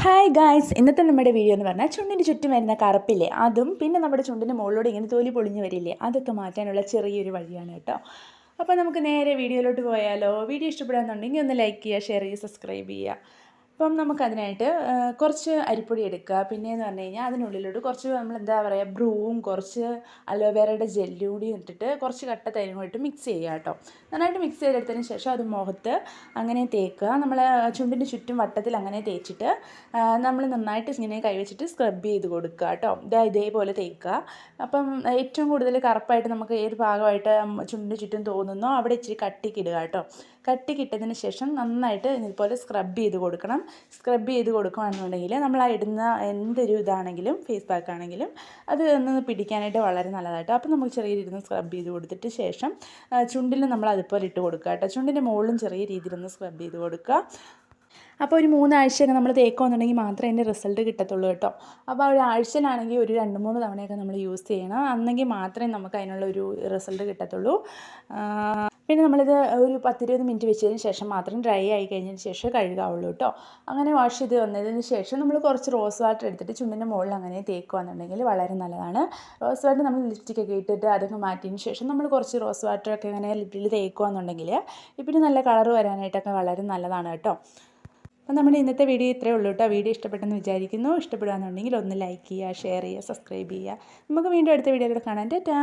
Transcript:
Hi guys, ഇന്നത്തെ നമ്മുടെ video എന്ന് പറഞ്ഞാൽ ചുണ്ടിന് ചുറ്റും വരുന്ന കറുപ്പില്ലേ അതും പിന്നെ നമ്മുടെ ചുണ്ടിന് മുകളിലൂടെ ഇങ്ങനെ തൊലി പൊളിഞ്ഞ് വരില്ലേ അതൊക്കെ മാറ്റാനുള്ള ചെറിയൊരു വഴിയാണ് കേട്ടോ. അപ്പോൾ നമുക്ക് നേരെ വീഡിയോയിലോട്ട് പോയാലോ. വീഡിയോ ഇഷ്ടപ്പെടാമെന്നുണ്ടെങ്കിൽ ഒന്ന് ലൈക്ക് ചെയ്യുക, ഷെയർ ചെയ്യുക, സബ്സ്ക്രൈബ് ചെയ്യുക. അപ്പം നമുക്കതിനായിട്ട് കുറച്ച് അരിപ്പൊടി എടുക്കുക. പിന്നെയെന്ന് പറഞ്ഞു കഴിഞ്ഞാൽ അതിനുള്ളിലോട്ട് കുറച്ച് നമ്മളെന്താ പറയുക ബ്രൂവും കുറച്ച് അലോവേറയുടെ ജെല്ലും കൂടി ഇട്ടിട്ട് കുറച്ച് കട്ട തൈരും കൂടി ഇട്ട് മിക്സ് ചെയ്യുക കേട്ടോ. നന്നായിട്ട് മിക്സ് ചെയ്തെടുത്തതിന് ശേഷം അത് മുഖത്ത് അങ്ങനെ തേക്കുക. നമ്മൾ ചുണ്ടിൻ്റെ ചുറ്റും വട്ടത്തിൽ അങ്ങനെ തേച്ചിട്ട് നമ്മൾ നന്നായിട്ട് ഇങ്ങനെ കൈവച്ചിട്ട് സ്ക്രബ് ചെയ്ത് കൊടുക്കുക കേട്ടോ. ഇതേപോലെ തേക്കുക. അപ്പം ഏറ്റവും കൂടുതൽ കറുപ്പായിട്ട് നമുക്ക് ഏത് ഭാഗമായിട്ട് ചുണ്ടിൻ്റെ ചുറ്റും തോന്നുന്നോ അവിടെ ഇച്ചിരി കട്ടിക്കിടുക കേട്ടോ. കട്ടിക്കിട്ടതിന് ശേഷം നന്നായിട്ട് ഇതുപോലെ സ്ക്രബ് ചെയ്ത് കൊടുക്കണം. സ്ക്രബ് ചെയ്ത് കൊടുക്കുകയാണെന്നുണ്ടെങ്കിൽ നമ്മൾ ആ ഇടുന്ന എന്തൊരു ഇതാണെങ്കിലും ഫേസ് പാക്ക് ആണെങ്കിലും അത് ഒന്ന് പിടിക്കാനായിട്ട് വളരെ നല്ലതായിട്ടോ. അപ്പോൾ നമുക്ക് ചെറിയ രീതിയിൽ സ്ക്രബ് ചെയ്ത് കൊടുത്തിട്ട് ശേഷം ചുണ്ടിൽ നമ്മൾ അതുപോലെ ഇട്ട് കൊടുക്കുക കേട്ടോ. ചുണ്ടിൻ്റെ മുകളിലും ചെറിയ രീതിയിലൊന്ന് സ്ക്രബ് ചെയ്ത് കൊടുക്കുക. അപ്പോൾ ഒരു 3 ആഴ്ചയൊക്കെ നമ്മൾ തേക്കുകയാണെന്നുണ്ടെങ്കിൽ മാത്രമേ അതിൻ്റെ റിസൾട്ട് കിട്ടത്തുള്ളൂ കേട്ടോ. അപ്പോൾ ഒരു ആഴ്ചയിലാണെങ്കിൽ ഒരു 2-3 തവണയൊക്കെ നമ്മൾ യൂസ് ചെയ്യണം. അന്നെങ്കിൽ മാത്രമേ നമുക്ക് അതിനുള്ള ഒരു റിസൾട്ട് കിട്ടത്തുള്ളൂ. പിന്നെ നമ്മളിത് ഒരു 10-20 മിനിറ്റ് വെച്ചതിന് ശേഷം മാത്രം ഡ്രൈ ആയി കഴിഞ്ഞതിന് ശേഷം കഴുകാവുള്ളൂ കേട്ടോ. അങ്ങനെ വാഷ് ചെയ്ത് വന്നതിന് ശേഷം നമ്മൾ കുറച്ച് റോസ് വാട്ടർ എടുത്തിട്ട് ചുണ്ടിൻ്റെ മുകളിൽ അങ്ങനെ തേക്കുകയാണെന്നുണ്ടെങ്കിൽ വളരെ നല്ലതാണ്. റോസ് വാട്ടർ നമ്മൾ ലിപ്സ്റ്റിക്കൊക്കെ ഇട്ടിട്ട് അതൊക്കെ മാറ്റിയതിന് ശേഷം നമ്മൾ കുറച്ച് റോസ് വാട്ടറൊക്കെ ഇങ്ങനെ ലിപ്പിൽ തേക്കുകയാണെന്നുണ്ടെങ്കിൽ ഇപ്പം നല്ല കളർ വരാനായിട്ടൊക്കെ വളരെ നല്ലതാണ് കേട്ടോ. അപ്പോൾ നമ്മുടെ ഇന്നത്തെ വീഡിയോ ഇത്രയേ ഉള്ളൂ കേട്ടോ. വീഡിയോ ഇഷ്ടപ്പെട്ടെന്ന് വിചാരിക്കുന്നു. ഇഷ്ടപ്പെടുകയാണെന്നുണ്ടെങ്കിൽ ഒന്ന് ലൈക്ക് ചെയ്യുക, ഷെയർ ചെയ്യുക, സബ്സ്ക്രൈബ് ചെയ്യുക. നമുക്ക് വീണ്ടും അടുത്ത വീഡിയോയിൽ കാണാം. ടാറ്റാ.